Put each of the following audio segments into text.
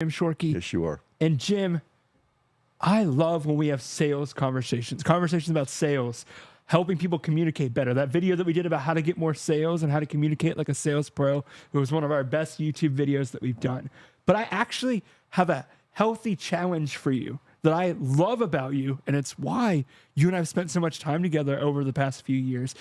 Jim Shorkey. Yes, you are. And Jim, I love when we have sales conversations about sales, helping people communicate better. That video that we did about how to get more sales and how to communicate like a sales pro, it was one of our best YouTube videos that we've done. But I actually have a healthy challenge for you that I love about you, and it's why you and I have spent so much time together over the past few years.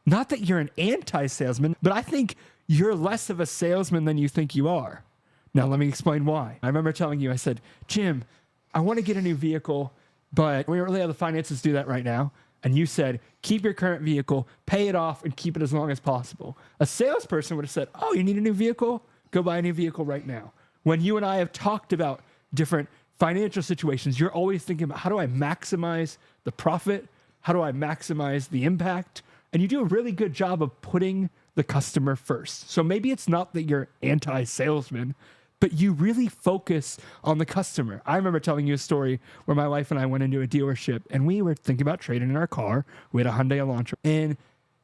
Not that you're an anti-salesman, but I think you're less of a salesman than you think you are. Now, let me explain why. I remember telling you, I said, Jim, I want to get a new vehicle, but we don't really have the finances to do that right now. And you said, keep your current vehicle, pay it off, and keep it as long as possible. A salesperson would have said, oh, you need a new vehicle? Go buy a new vehicle right now. When you and I have talked about different financial situations, you're always thinking about how do I maximize the profit? How do I maximize the impact? And you do a really good job of putting the customer first. So maybe it's not that you're anti-salesman, but you really focus on the customer. I remember telling you a story where my wife and I went into a dealership and we were thinking about trading in our car. We had a Hyundai Elantra. And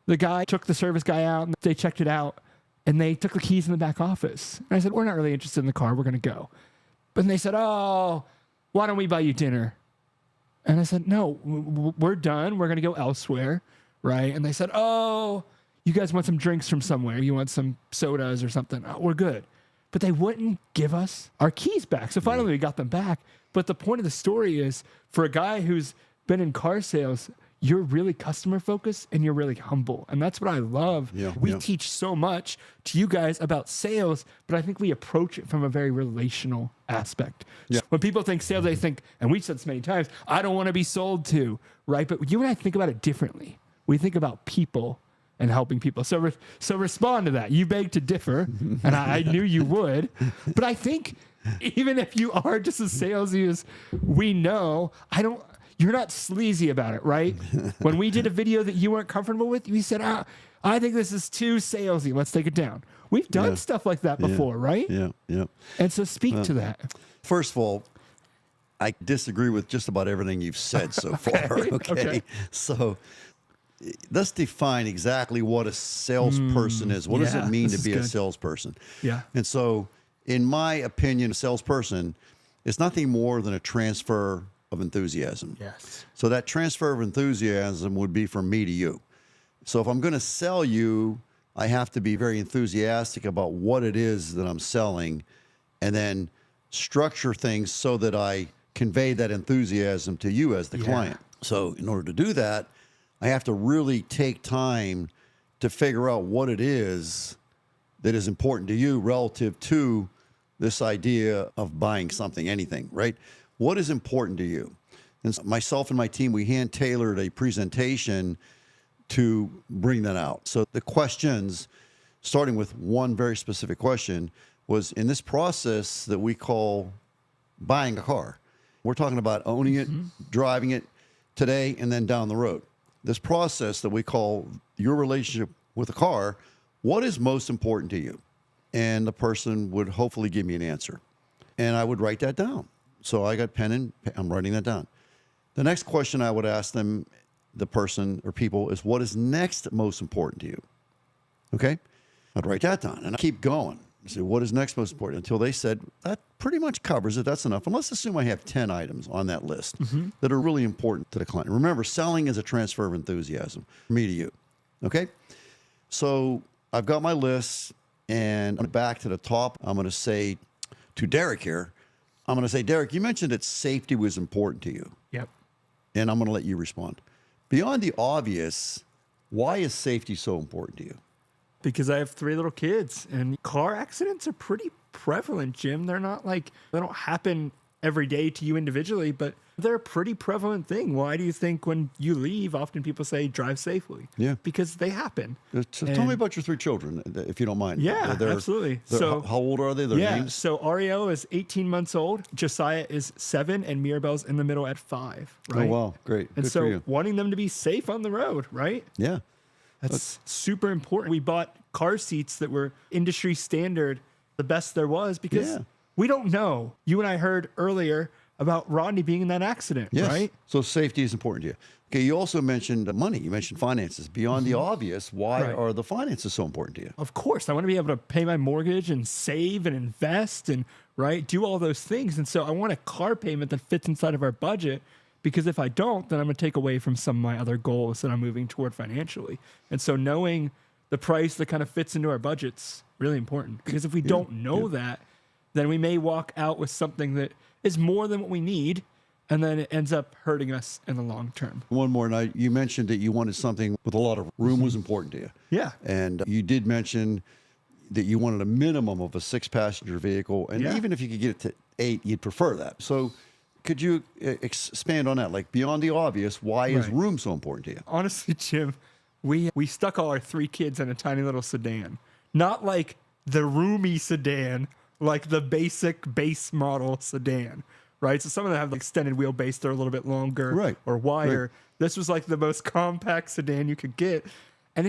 the guy took the service guy out and they checked it out and they took the keys in the back office. And I said, we're not really interested in the car. We're going to go. But they said, oh, why don't we buy you dinner? And I said, no, we're done. We're going to go elsewhere. Right. And they said, oh, you guys want some drinks from somewhere. You want some sodas or something. Oh, we're good. But they wouldn't give us our keys back. So finally we got them back. But the point of the story is for a guy who's been in car sales, you're really customer focused and you're really humble. And that's what I love. We teach so much to you guys about sales, but I think we approach it from a very relational aspect. When people think sales, they think, and we've said this many times, I don't want to be sold to, right? But you and I think about it differently. We think about people and helping people. So respond to that. You beg to differ, and I knew you would. But I think even if you are just as salesy as we know, you're not sleazy about it, right? When we did a video that you weren't comfortable with, you said, I think this is too salesy. Let's take it down. We've done stuff like that before, right? Yeah. And so speak to that. First of all, I disagree with just about everything you've said so far. Okay. So let's define exactly what a salesperson is. What does it mean to be a salesperson? Yeah. And so, in my opinion, a salesperson is nothing more than a transfer of enthusiasm. Yes. So that transfer of enthusiasm would be from me to you. So if I'm going to sell you, I have to be very enthusiastic about what it is that I'm selling and then structure things so that I convey that enthusiasm to you as the client. So in order to do that, I have to really take time to figure out what it is that is important to you relative to this idea of buying something, anything, right? What is important to you? And so myself and my team, we hand-tailored a presentation to bring that out. So the questions, starting with one very specific question, was in this process that we call buying a car. We're talking about owning it, driving it today, and then down the road. This process that we call your relationship with a car, what is most important to you? And the person would hopefully give me an answer. And I would write that down. So I got pen and I'm writing that down. The next question I would ask them, the person or people, is what is next most important to you? Okay? I'd write that down and I keep going. I say, what is next most important? Until they said, that pretty much covers it. That's enough. And let's assume I have 10 items on that list that are really important to the client. Remember, selling is a transfer of enthusiasm, from me to you. Okay? So I've got my list, and back to the top, I'm going to say to Derek here, I'm going to say, Derek, you mentioned that safety was important to you. Yep. And I'm going to let you respond. Beyond the obvious, why is safety so important to you? Because I have 3 little kids and car accidents are pretty prevalent, Jim. They're not like, they don't happen every day to you individually, but they're a pretty prevalent thing. Why do you think when you leave, often people say drive safely? Yeah. Because they happen. So tell me about your 3 children, if you don't mind. Yeah, absolutely. So how old are they? Their names? So Ariel is 18 months old. Josiah is 7 and Mirabelle's in the middle at 5. Right? Oh, wow. Great. And Good so for you. wanting them to be safe on the road, right? Yeah. That's super important. We bought car seats that were industry standard, the best there was, because we don't know. You and I heard earlier about Rodney being in that accident, Yes. right? So safety is important to you. Okay. You also mentioned money. You mentioned finances. Beyond the obvious, why Right. are the finances so important to you? Of course, I want to be able to pay my mortgage and save and invest and right do all those things. And so I want a car payment that fits inside of our budget, because if I don't, then I'm going to take away from some of my other goals that I'm moving toward financially. And so knowing the price that kind of fits into our budget's really important, because if we don't know that, then we may walk out with something that is more than what we need, and then it ends up hurting us in the long term. One more night, you mentioned that you wanted something with a lot of room was important to you. Yeah. And you did mention that you wanted a minimum of a 6-passenger vehicle. And Yeah. even if you could get it to 8, you'd prefer that. So could you expand on that? Like beyond the obvious, why is Right. room so important to you? Honestly, Jim, we stuck all our 3 kids in a tiny little sedan. Not like the roomy sedan, like the basic base model sedan, right? So some of them have the extended wheelbase, they're a little bit longer Right. or wider. Right. This was like the most compact sedan you could get. And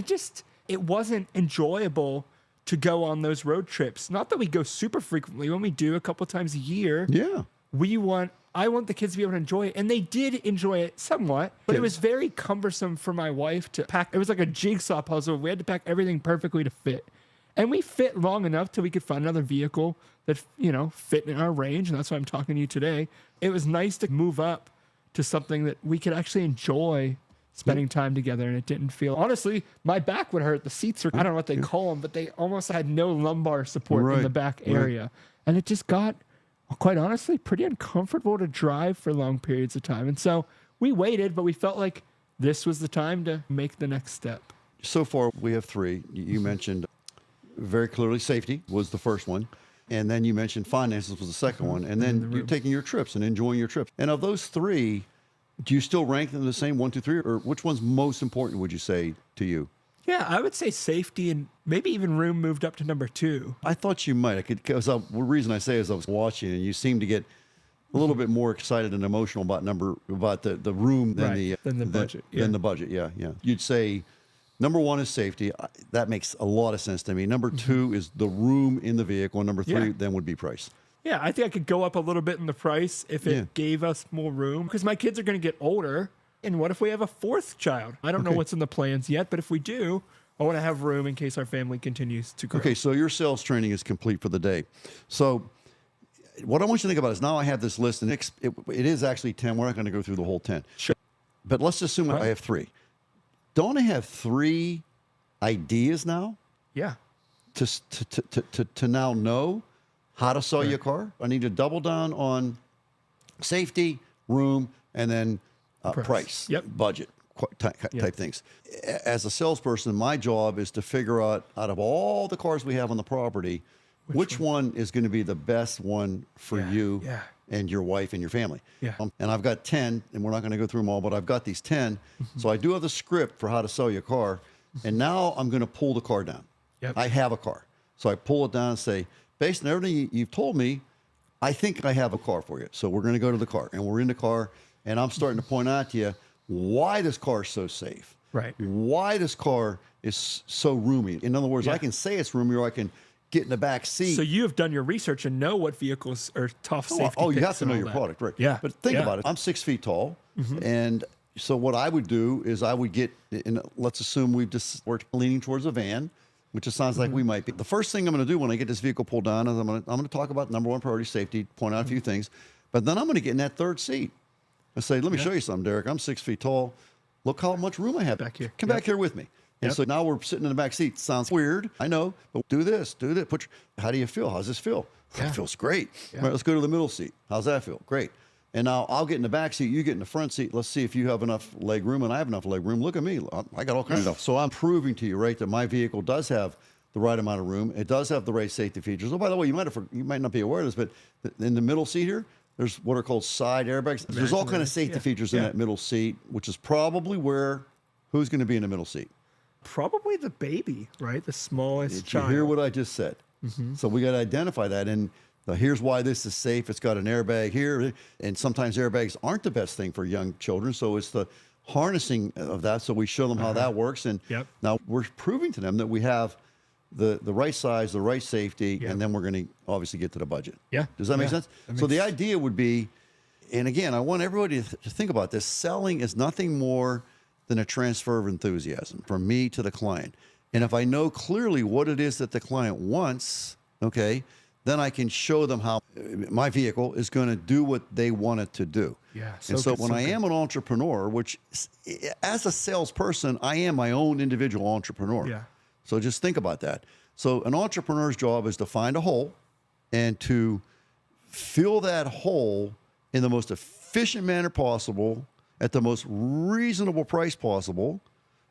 it wasn't enjoyable to go on those road trips. Not that we go super frequently. When we do a couple times a year, Yeah. I want the kids to be able to enjoy it. And they did enjoy it somewhat, but it Kids. was very cumbersome for my wife to pack. It was like a jigsaw puzzle. We had to pack everything perfectly to fit. And we fit long enough till we could find another vehicle that, fit in our range. And that's why I'm talking to you today. It was nice to move up to something that we could actually enjoy spending time together. And it didn't feel, honestly, my back would hurt. The seats are, I don't know what they call them, but they almost had no lumbar support in Right. the back Right. area. And it just got, quite honestly, pretty uncomfortable to drive for long periods of time. And so we waited, but we felt like this was the time to make the next step. So far, we have 3. You mentioned very clearly safety was the first one. And then you mentioned finances was the second one. And then you're taking your trips and enjoying your trips. And of those 3, do you still rank them the same 1, 2, 3? Or which one's most important, would you say, to you? Yeah, I would say safety and maybe even room moved up to number 2. I thought you might. The reason I say is I was watching and you seem to get a little bit more excited and emotional about the room than Right, than the budget, yeah. Than the budget, yeah. You'd say number 1 is safety. That makes a lot of sense to me. Number 2 is the room in the vehicle. And number 3 Yeah. then would be price. Yeah, I think I could go up a little bit in the price if it gave us more room, because my kids are going to get older. And what if we have a 4th child? I don't know what's in the plans yet, but if we do, I want to have room in case our family continues to grow. Okay, so your sales training is complete for the day. So what I want you to think about is now I have this list, and it is actually 10. We're not going to go through the whole 10. Sure. But let's assume I have 3. Don't I have 3 ideas now Yeah. to now know how to sell you a car? I need to double down on safety, room, and then price, Yep. budget type things. As a salesperson, my job is to figure out of all the cars we have on the property, which one is going to be the best one for you Yeah. and your wife and your family. Yeah. And I've got 10, and we're not going to go through them all, but I've got these 10. So I do have the script for how to sell you a car. And now I'm going to pull the car down. Yep. I have a car. So I pull it down and say, based on everything you've told me, I think I have a car for you. So we're going to go to the car. And we're in the car, and I'm starting to point out to you why this car is so safe. Right. Why this car is so roomy. In other words, Yeah. I can say it's roomy, or I can get in the back seat. So you have done your research and know what vehicles are tough safety Oh, you picks have to and know all your that. product, right? Yeah. But think Yeah. about it. I'm 6 feet tall, and so what I would do is I would get. And let's assume we're leaning towards a van, which it sounds like we might be. The first thing I'm going to do when I get this vehicle pulled down is I'm going to talk about number 1 priority, safety, point out a few things, but then I'm going to get in that 3rd seat and say, "Let me show you something, Derek. I'm 6 feet tall. Look how much room I have Back here. Come Yep. back here with me." And Yep. so now we're sitting in the back seat. Sounds weird, I know, but do this, do that. How do you feel? How's this feel? Yeah. It feels great. Yeah. All right, let's go to the middle seat. How's that feel? Great. And now I'll get in the back seat, you get in the front seat. Let's see if you have enough leg room and I have enough leg room. Look at me. I got all kinds of stuff. So I'm proving to you, right, that my vehicle does have the right amount of room. It does have the right safety features. Oh, by the way, you might not be aware of this, but in the middle seat here, there's what are called side airbags. There's all kind of safety features in that middle seat, which is probably who's going to be in the middle seat. Probably the baby, right? The smallest Did child. you hear what I just said? So we got to identify that. And here's why this is safe. It's got an airbag here. And sometimes airbags aren't the best thing for young children. So it's the harnessing of that. So we show them how that works. And now we're proving to them that we have the right size, the right safety, and then we're going to obviously get to the budget. Yeah. Does that make sense? So the idea would be, And again, I want everybody to think about this. Selling is nothing more than a transfer of enthusiasm from me to the client. And if I know clearly what it is that the client wants, okay, then I can show them how my vehicle is going to do what they want it to do. Yeah. And so when I am an entrepreneur, which as a salesperson, I am my own individual entrepreneur. Yeah. So just think about that. So an entrepreneur's job is to find a hole and to fill that hole in the most efficient manner possible at the most reasonable price possible.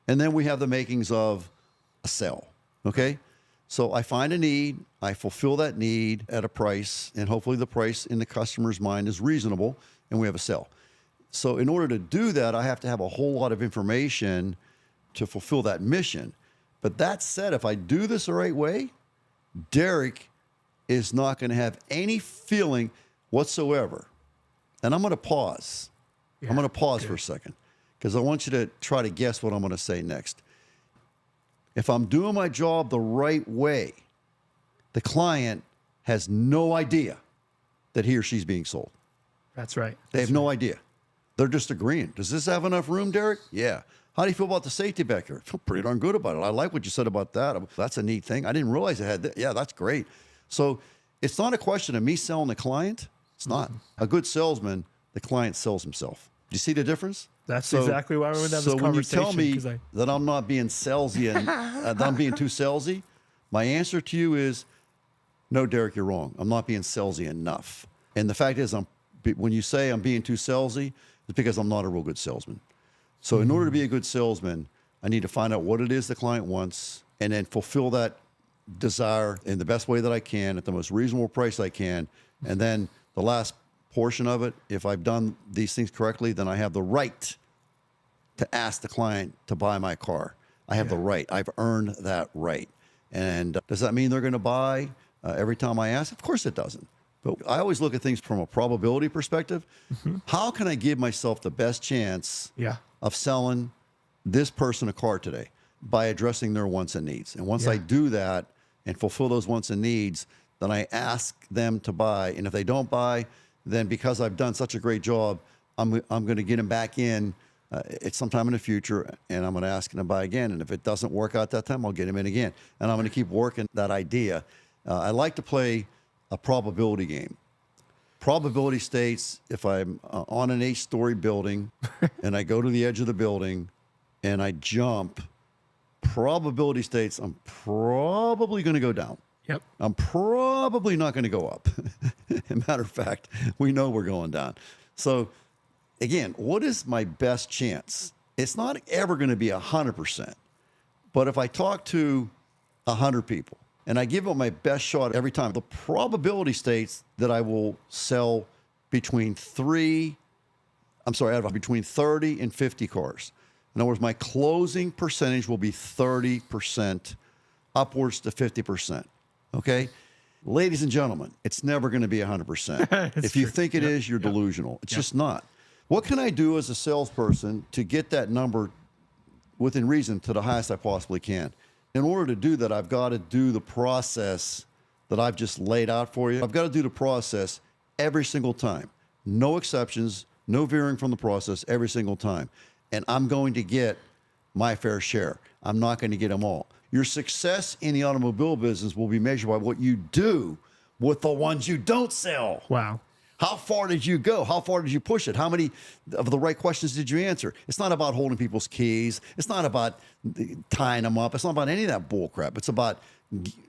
And then we have the makings of a sell. Okay. So I find a need, I fulfill that need at a price, and hopefully the price in the customer's mind is reasonable, and we have a sell. So in order to do that, I have to have a whole lot of information to fulfill that mission. But that said, if I do this the right way, Derek is not going to have any feeling whatsoever. And I'm going to pause. Yeah, I'm going to pause for a second because I want you to try to guess what I'm going to say next. If I'm doing my job the right way, the client has no idea that he or she's being sold. That's right. They have no idea. They're just agreeing. Does this have enough room, Derek? Yeah. How do you feel about the safety back here? I feel pretty darn good about it. I like what you said about that. That's a neat thing. I didn't realize it had that. Yeah, that's great. So it's not a question of me selling the client. It's not. A good salesman, the client sells himself. Do you see the difference? That's exactly why we're going to have this So when you conversation. tell me that I'm not being salesy and that I'm being too salesy, my answer to you is, no, Derek, you're wrong. I'm not being salesy enough. And the fact is, when you say I'm being too salesy, it's because I'm not a real good salesman. So in order to be a good salesman, I need to find out what it is the client wants and then fulfill that desire in the best way that I can at the most reasonable price I can. And then the last portion of it, if I've done these things correctly, then I have the right to ask the client to buy my car. I have the right. I've earned that right. And does that mean they're going to buy every time I ask? Of course it doesn't. But I always look at things from a probability perspective. How can I give myself the best chance of selling this person a car today? By addressing their wants and needs. And once I do that and fulfill those wants and needs, then I ask them to buy. And if they don't buy, then because I've done such a great job, I'm going to get them back in at some time in the future, and I'm going to ask them to buy again. And if it doesn't work out that time, I'll get them in again. And I'm going to keep working that idea. I like to play a probability game. Probability states if I'm on an 8-story building and I go to the edge of the building and I jump, probability states I'm probably going to go down. Yep. I'm probably not going to go up. As a matter of fact, we know we're going down. So again, what is my best chance? It's not ever going to be 100%. But if I talk to 100 people and I give them my best shot every time, the probability states that I will sell between 30 and 50 cars. In other words, my closing percentage will be 30%, upwards to 50%. Okay? Ladies and gentlemen, it's never going to be 100%. If you think it is, you're delusional. It's just not. What can I do as a salesperson to get that number within reason to the highest I possibly can? In order to do that, I've got to do the process that I've just laid out for you. I've got to do the process every single time. No exceptions, no veering from the process every single time. And I'm going to get my fair share. I'm not going to get them all. Your success in the automobile business will be measured by what you do with the ones you don't sell. Wow. How far did you go? How far did you push it? How many of the right questions did you answer? It's not about holding people's keys. It's not about tying them up. It's not about any of that bull crap. It's about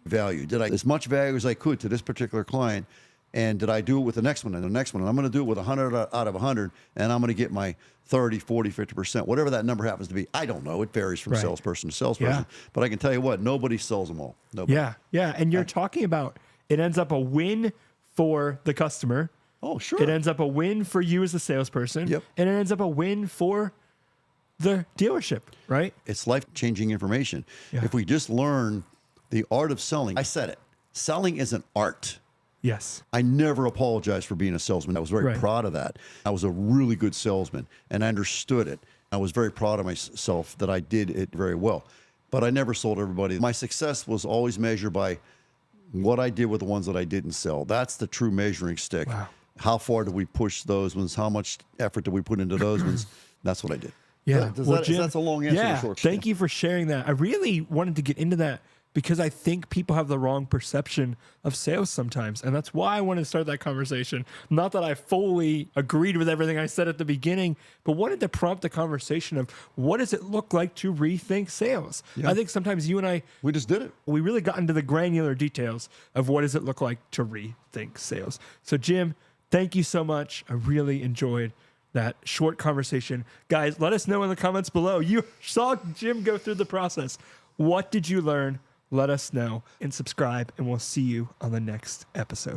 value. Did I as much value as I could to this particular client? And did I do it with the next one and the next one? And I'm going to do it with 100 out of 100, and I'm going to get my 30, 40, 50%, whatever that number happens to be. I don't know. It varies from salesperson to salesperson. But I can tell you what, nobody sells them all. Nobody. Yeah. And you're talking about it ends up a win for the customer. Oh, sure. It ends up a win for you as a salesperson. Yep. And it ends up a win for the dealership, right? It's life-changing information. Yeah. If we just learn the art of selling, I said it, selling is an art. Yes. I never apologized for being a salesman. I was very proud of that. I was a really good salesman, and I understood it. I was very proud of myself that I did it very well. But I never sold everybody. My success was always measured by what I did with the ones that I didn't sell. That's the true measuring stick. Wow. how far do we push those ones? How much effort do we put into those ones? That's what I did. Yeah. Jim, that's a long answer. Yeah. To a short Thank you for sharing that. I really wanted to get into that because I think people have the wrong perception of sales sometimes. And that's why I wanted to start that conversation. Not that I fully agreed with everything I said at the beginning, but wanted to prompt the conversation of what does it look like to rethink sales? Yeah. I think sometimes you and I, We just did it. we really got into the granular details of what does it look like to rethink sales. So Jim, thank you so much. I really enjoyed that short conversation. Guys, let us know in the comments below. You saw Jim go through the process. What did you learn? Let us know and subscribe, and we'll see you on the next episode.